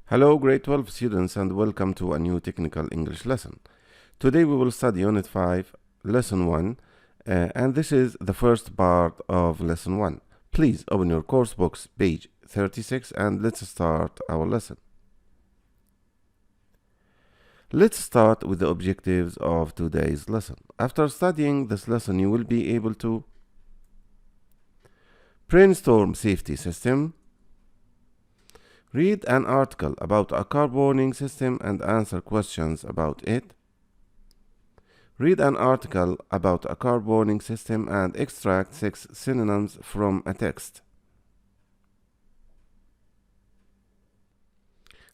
Hello, grade 12 students, and welcome to a new technical English lesson. Today we will study Unit 5, Lesson 1, and this is the first part of Lesson 1. Please open your course books, page 36, and let's start our lesson. Let's start with the objectives of today's lesson. After studying this lesson, you will be able to brainstorm safety system, read an article about a car warning system and answer questions about it. Read an article about a car warning system and extract 6 synonyms from a text.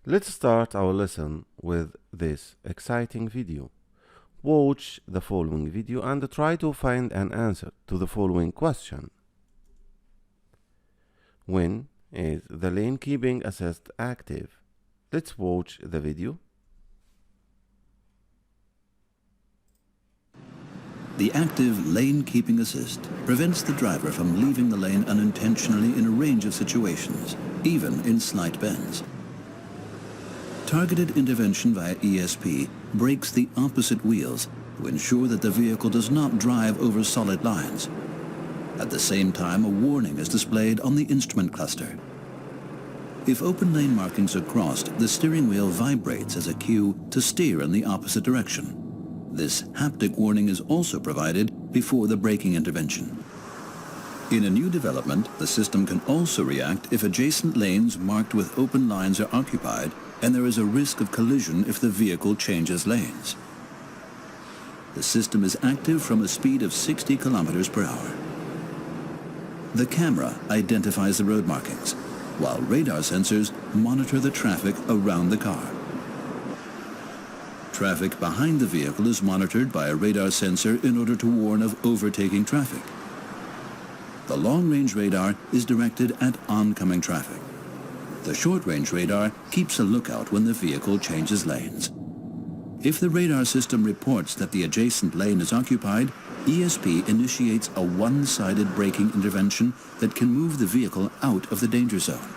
Let's start our lesson with this exciting video. Watch the following video and try to find an answer to the following question. When is the lane keeping assist active? Let's watch the video. The active lane keeping assist prevents the driver from leaving the lane unintentionally in a range of situations, even in slight bends. Targeted intervention via ESP brakes the opposite wheels to ensure that the vehicle does not drive over solid lines. At the same time, a warning is displayed on the instrument cluster. If open lane markings are crossed, the steering wheel vibrates as a cue to steer in the opposite direction. This haptic warning is also provided before the braking intervention. In a new development, the system can also react if adjacent lanes marked with open lines are occupied and there is a risk of collision if the vehicle changes lanes. The system is active from a speed of 60 kilometers per hour. The camera identifies the road markings, while radar sensors monitor the traffic around the car. Traffic behind the vehicle is monitored by a radar sensor in order to warn of overtaking traffic. The long-range radar is directed at oncoming traffic. The short-range radar keeps a lookout when the vehicle changes lanes. If the radar system reports that the adjacent lane is occupied, ESP initiates a one-sided braking intervention that can move the vehicle out of the danger zone.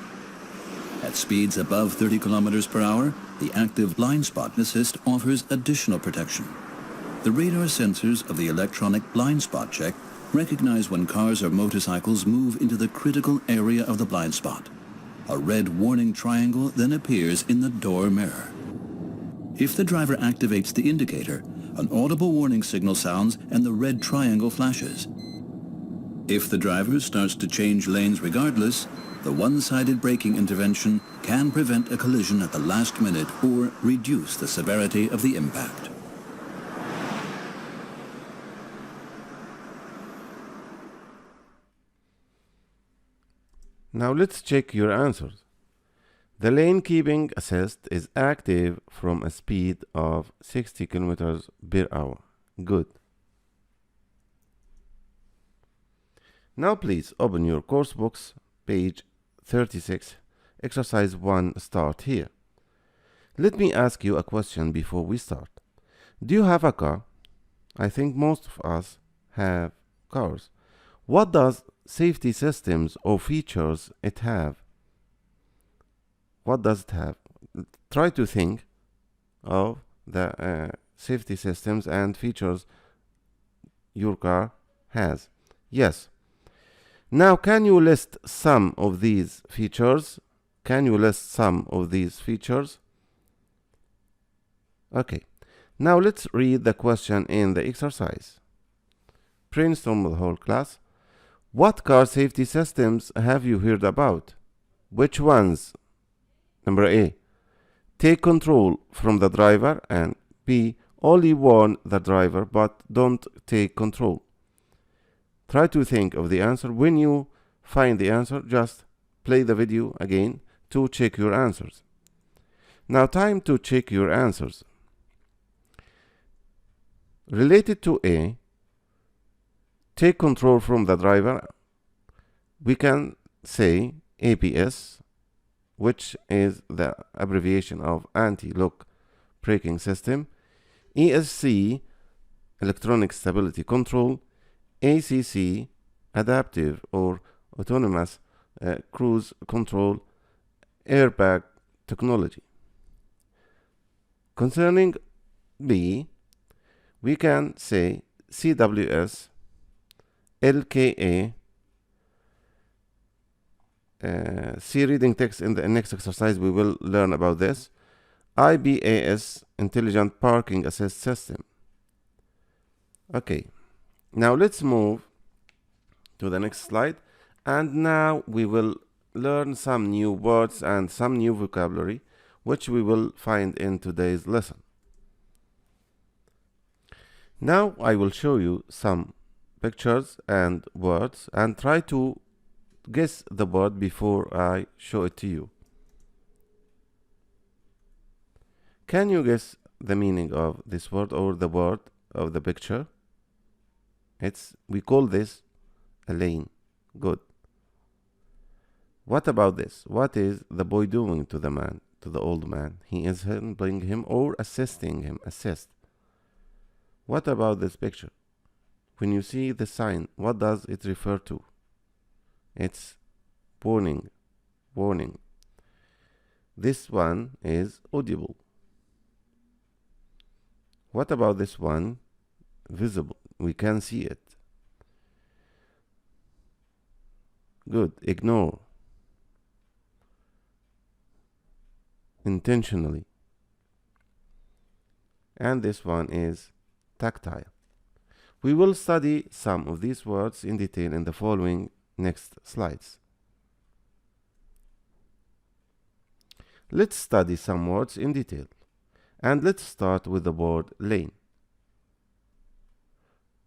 At speeds above 30 kilometers per hour, the active blind spot assist offers additional protection. The radar sensors of the electronic blind spot check recognize when cars or motorcycles move into the critical area of the blind spot. A red warning triangle then appears in the door mirror. If the driver activates the indicator, an audible warning signal sounds and the red triangle flashes. If the driver starts to change lanes regardless, the one-sided braking intervention can prevent a collision at the last minute or reduce the severity of the impact. Now let's check your answers. The lane keeping assist is active from a speed of 60 kilometers per hour. Good. Now please open your course books, page 36, exercise 1, start here. Let me ask you a question before we start. Do you have a car? I think most of us have cars. What does safety systems or features it have? What does it have? Try to think of the safety systems and features your car has. Yes. Now, can you list some of these features? Can you list some of these features? Okay. Now let's read the question in the exercise. Brainstorm with the whole class. What car safety systems have you heard about? Which ones? Number A, take control from the driver, and B, only warn the driver but don't take control. Try to think of the answer. When you find the answer, just play the video again to check your answers. Now, time to check your answers. Related to A, take control from the driver, we can say ABS, which is the abbreviation of anti-lock braking system, ESC, electronic stability control, ACC, adaptive or autonomous cruise control, airbag technology. Concerning B, we can say CWS, LKA, C reading text. In the next exercise we will learn about this. IBAS, Intelligent Parking Assist System. Okay, now let's move to the next slide, and now we will learn some new words and some new vocabulary which we will find in today's lesson. Now I will show you some pictures and words and try to guess the word before I show it to you. Can you guess the meaning of this word or the word of the picture? We call this a lane. Good. What about this? What is the boy doing to the man, to the old man? He is helping him or assisting him. Assist. What about this picture? When you see the sign, what does it refer to? It's warning. Warning. This one is audible. What about this one? Visible. We can see it. Good. Ignore. Intentionally. And this one is tactile. We will study some of these words in detail in the following next slides. Let's study some words in detail. And let's start with the word lane.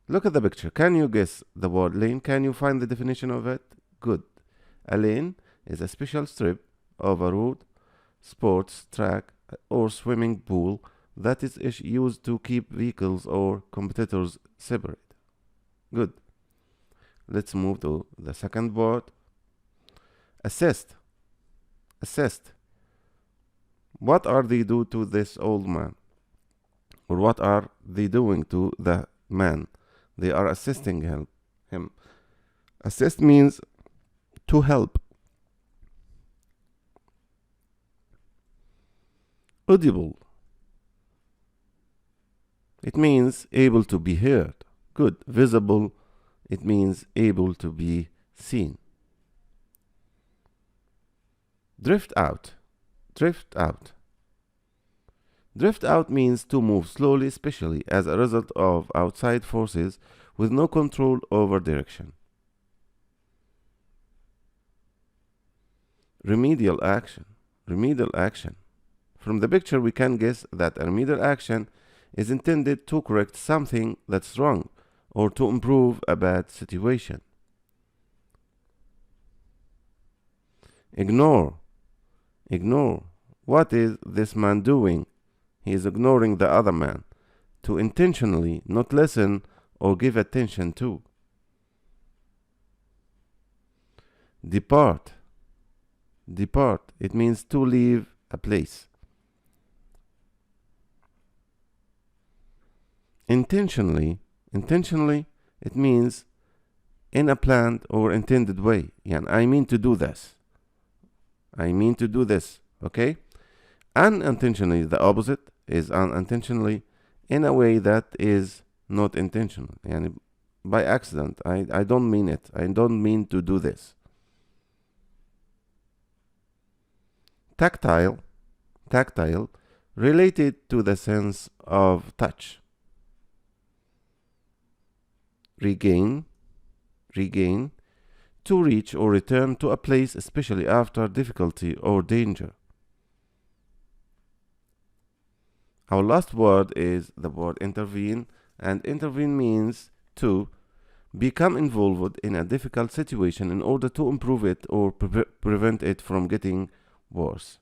Look at the picture. Can you guess the word lane? Can you find the definition of it? Good. A lane is a special strip of a road, sports track, or swimming pool that is used to keep vehicles or competitors separate. Good. Let's move to the second word. Assist. Assist. What are they do to this old man? Or what are they doing to the man? They are assisting him. Assist means to help. Audible. It means able to be heard. Good. Visible. It means able to be seen. Drift out. Drift out. Drift out means to move slowly, especially as a result of outside forces with no control over direction. Remedial action. Remedial action. From the picture we can guess that a remedial action is intended to correct something that's wrong or to improve a bad situation. Ignore. Ignore. What is this man doing? He is ignoring the other man. To intentionally not listen or give attention to. Depart. Depart. It means to leave a place. Intentionally. Intentionally, it means in a planned or intended way. I mean to do this. I mean to do this. Okay? Unintentionally, the opposite is unintentionally, in a way that is not intentional. By accident. I don't mean it. I don't mean to do this. Tactile. Tactile, related to the sense of touch. Regain. Regain, to reach or return to a place, especially after difficulty or danger. Our last word is the word intervene, and intervene means to become involved in a difficult situation in order to improve it or prevent it from getting worse.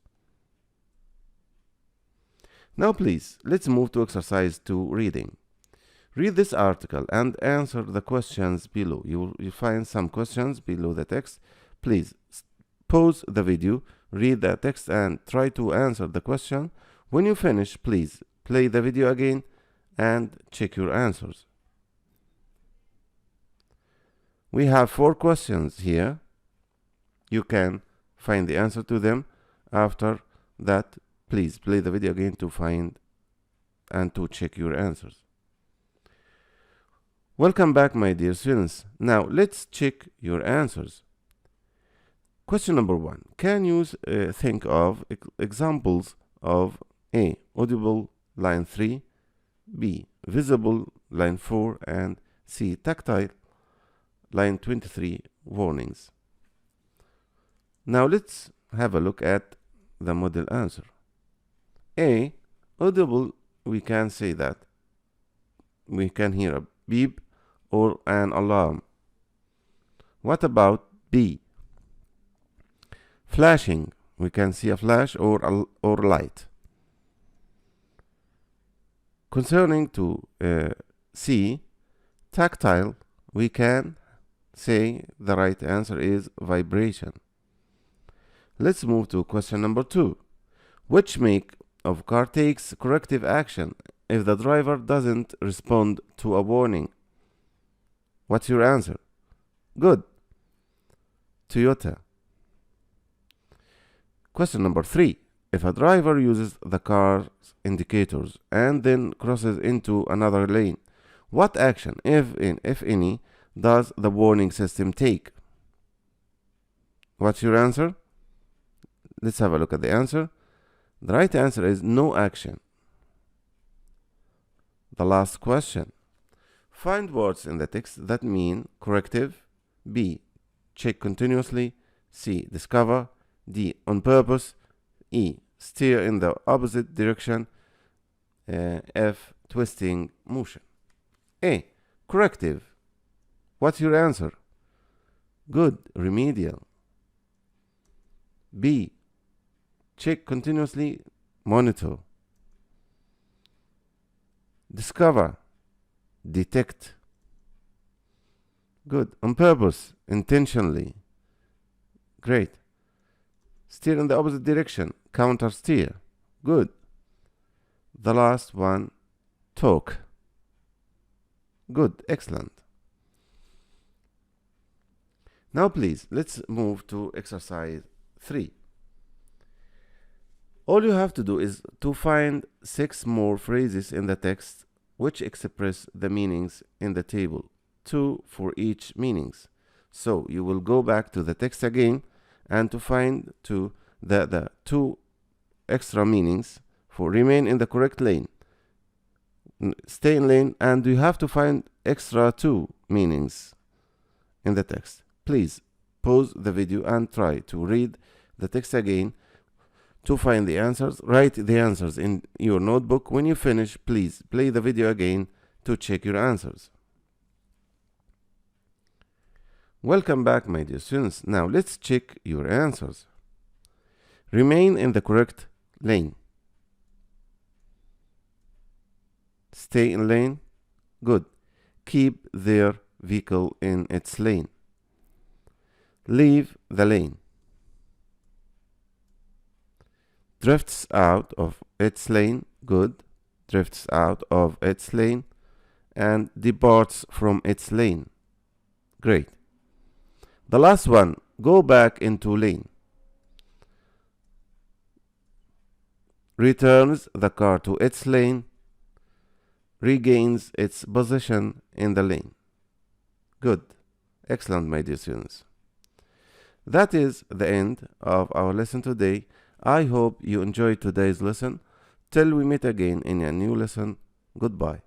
Now please, let's move to exercise 2 reading. Read this article and answer the questions below. You'll find some questions below the text. Please pause the video, read the text and try to answer the question. When you finish, please play the video again and check your answers. We have 4 questions here. You can find the answer to them after that, please play the video again to find and to check your answers. Welcome back, my dear students. Now let's check your answers. Question number 1. Can you think of examples of A. Audible, line 3, B. Visible, line 4, and C. Tactile, line 23, warnings. Now let's have a look at the model answer. A. Audible, we can say that we can hear a beep or an alarm. What about B? Flashing, we can see a flash or light. Concerning to C, tactile, we can say the right answer is vibration. Let's move to question number 2. Which make of car takes corrective action if the driver doesn't respond to a warning? What's your answer? Good. Toyota. Question number 3. If a driver uses the car's indicators and then crosses into another lane, what action, if any, does the warning system take? What's your answer? Let's have a look at the answer. The right answer is no action. The last question. Find words in the text that mean corrective. B. Check continuously. C. Discover. D. On purpose. E. Steer in the opposite direction. F. Twisting motion. A. Corrective. What's your answer? Good. Remedial. B. Check continuously. Monitor. Discover. Detect. Good. On purpose. Intentionally. Great. Steer in the opposite direction. Counter steer. Good. The last one, talk. Good. Excellent. Now please, let's move to exercise 3. All you have to do is to find 6 more phrases in the text which express the meanings in the table, 2 for each meanings. So you will go back to the text again and to find the 2 extra meanings for remain in the correct lane. Stay in lane, and you have to find extra 2 meanings in the text. Please pause the video and try to read the text again to find the answers. Write the answers in your notebook. When you finish, please play the video again to check your answers. Welcome back, my dear students. Now let's check your answers. Remain in the correct lane. Stay in lane. Good. Keep their vehicle in its lane. Leave the lane. Drifts out of its lane. Good. Drifts out of its lane. And departs from its lane. Great. The last one, go back into lane. Returns the car to its lane. Regains its position in the lane. Good. Excellent, my dear students. That is the end of our lesson today. I hope you enjoyed today's lesson. Till we meet again in a new lesson. Goodbye.